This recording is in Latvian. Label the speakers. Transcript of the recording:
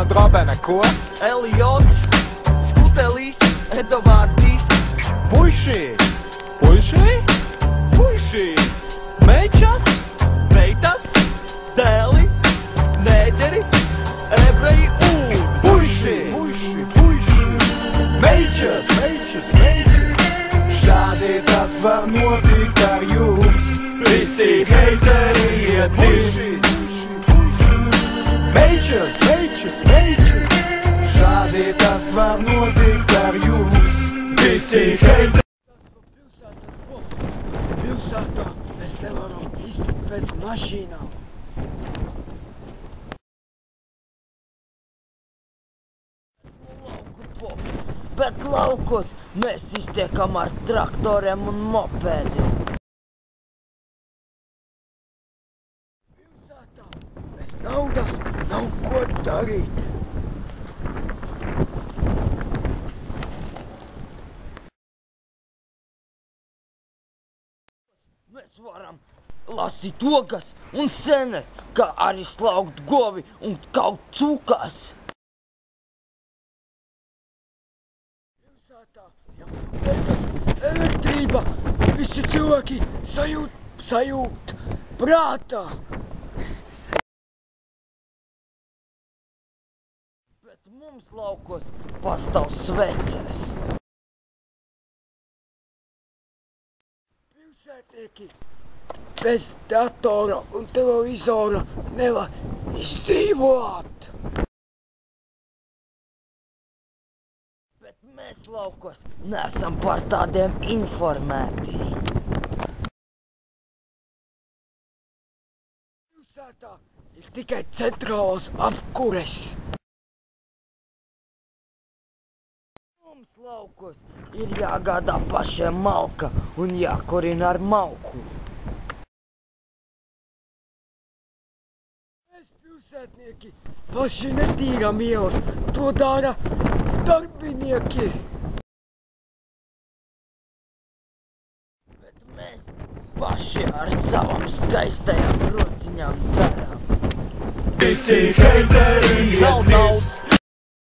Speaker 1: drobena, ko?
Speaker 2: Eliots, Skutelis, Edovardis.
Speaker 1: Puiši! Puiši? Puiši! Mečas?
Speaker 2: Meitas, dēli, nēģeri, ebreji un
Speaker 1: Puiši! Puiši! Puiši! Mečas! Mečas! Mečas! Šādi tas var notikt ar jums. Visi heiteri iet dist. Mečas! Mečas! Mečas! Šādi tas var notikt ar jums. Visi heiteri.
Speaker 3: Pilsētā mēs nevaram iztikt bez mašīnām. Bet laukos mēs iztiekam ar traktoriem un mopēdiem. Pilsētā bez naudas nav ko darīt. Mēs varam lasīt ogas un senes, kā arī slaukt govi un kaut cūkas. Pilsētā jau beidzas elektrība, visi cilvēki sajūt prātā. Bet mums laukos pastāv sveces. Pilsētnieki bez datora un televizora nevar izdzīvot. Bet mēs laukos neesam par tādiem informēti. Pilsētā ir tikai centrālās apkures. Mums laukos ir jāgādā pašiem malka un jākurina ar malku. Mēs pilsētnieki paši netīram ielas, to dara darbinieki. Bet mēs paši ar savam skaistajām rociņām darām.
Speaker 1: Visi heiteri iet dist.